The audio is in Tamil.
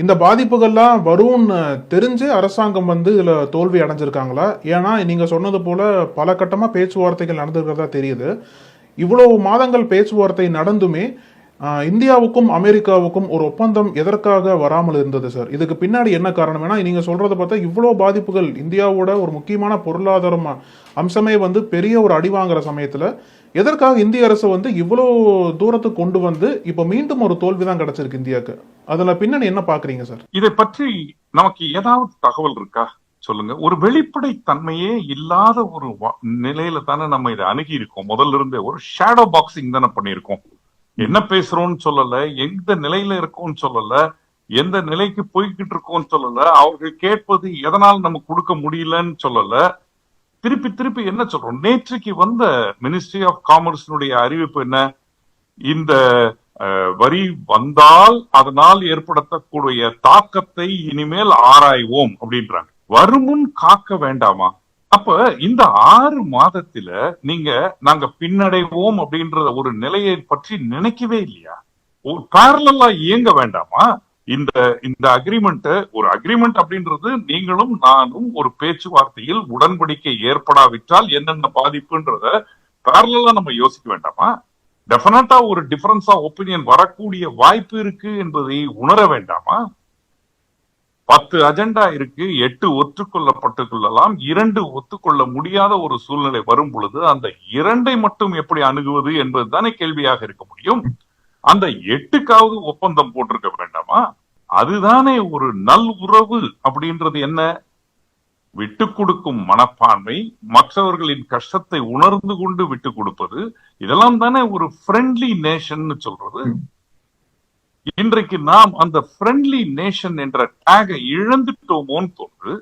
இந்த பாதிப்புகள்லாம் வரும்னு தெரிஞ்சு அரசாங்கம் இதுல தோல்வி அடைஞ்சிருக்காங்களா? ஏன்னா நீங்க சொன்னது போல பல கட்டமா பேச்சுவார்த்தைகள் நடந்திருக்கிறதா தெரியுது. இவ்வளவு மாதங்கள் பேச்சுவார்த்தை நடந்துமே இந்தியாவுக்கும் அமெரிக்காவுக்கும் ஒரு ஒப்பந்தம் எதற்காக வராமல் இருந்தது சார்? இதுக்கு பின்னாடி என்ன காரணம்? ஏன்னா நீங்க சொல்றதை பார்த்தா இவ்வளோ பாதிப்புகள் இந்தியாவோட ஒரு முக்கியமான பொருளாதாரம் அம்சமே பெரிய ஒரு அடி வாங்குற சமயத்துல எதற்காக இந்திய அரசு இவ்வளோ தூரத்துக்கு கொண்டு இப்ப மீண்டும் ஒரு தோல்விதான் கிடைச்சிருக்கு இந்தியாவுக்கு. அதுல பின்னணி என்ன பாக்குறீங்க சார்? இதை பற்றி நமக்கு ஏதாவது தகவல் இருக்கா சொல்லுங்க. ஒரு வெளிப்படை தன்மையே இல்லாத ஒரு நிலையில தானே நம்ம இதை அணுகி இருக்கோம். முதல்ல இருந்தே ஒரு ஷேடோ பாக்ஸிங் தானே பண்ணிருக்கோம். என்ன பேசுறோம்னு சொல்லல, எந்த நிலையில இருக்கோம்னு சொல்லல, எந்த நிலைக்கு போய்கிட்டு இருக்கோம்னு சொல்லல, அவர்கள் கேட்பது எதனால் நம்ம கொடுக்க முடியலன்னு சொல்லல. திருப்பி திருப்பி என்ன சொல்றோம்? நேற்றைக்கு வந்த மினிஸ்ட்ரி ஆஃப் காமர்ஸினுடைய அறிவிப்பு என்ன? இந்த வரி வந்தால் அதனால் ஏற்படுத்தக்கூடிய தாக்கத்தை இனிமேல் ஆராய்வோம் அப்படின்றாங்க. வருமுன் காக்க வேண்டாமா? அப்ப இந்த 6 மாதத்துல நாங்க பின்னடைவோம் அப்படின்ற ஒரு நிலையை பற்றி நினைக்கவே இல்லையா? ஒரு பேரலா இயங்க வேண்டாமா? இந்த இந்த அக்ரிமெண்ட், ஒரு அக்ரிமெண்ட் அப்படின்றது நீங்களும் நானும் ஒரு பேச்சுவார்த்தையில் உடன்படிக்கை ஏற்படாவிட்டால் என்னென்ன பாதிப்புன்றத பேரலா நம்ம யோசிக்க வேண்டாமா? டெஃபினட்டா ஒரு டிஃபரன்ஸ் ஆஃப் ஒப்பீனியன் வரக்கூடிய வாய்ப்பு இருக்கு என்பதை உணர வேண்டாமா? 10 அஜெண்டா இருக்கு, 8 ஒத்துக்கொள்ளப்பட்டுக் கொள்ளலாம், 2 ஒத்துக்கொள்ள முடியாத ஒரு சூழ்நிலை வரும் பொழுது அந்த 2ஐ மட்டும் எப்படி அணுகுவது என்பதுதானே கேள்வியாக இருக்க முடியும். அந்த 8க்காவது ஒப்பந்தம் போட்டிருக்க வேண்டாமா? அதுதானே ஒரு நல் உறவு அப்படின்றது. என்ன? விட்டு கொடுக்கும் மனப்பான்மை, மற்றவர்களின் கஷ்டத்தை உணர்ந்து கொண்டு விட்டு கொடுப்பது, இதெல்லாம் தானே ஒரு ஃப்ரெண்ட்லி நேஷன் சொல்றது. இன்றைக்கு நாம் அந்த ஃப்ரெண்ட்லி நேஷன் என்ற டேகை இழந்துட்டோமோன்னு தோன்று.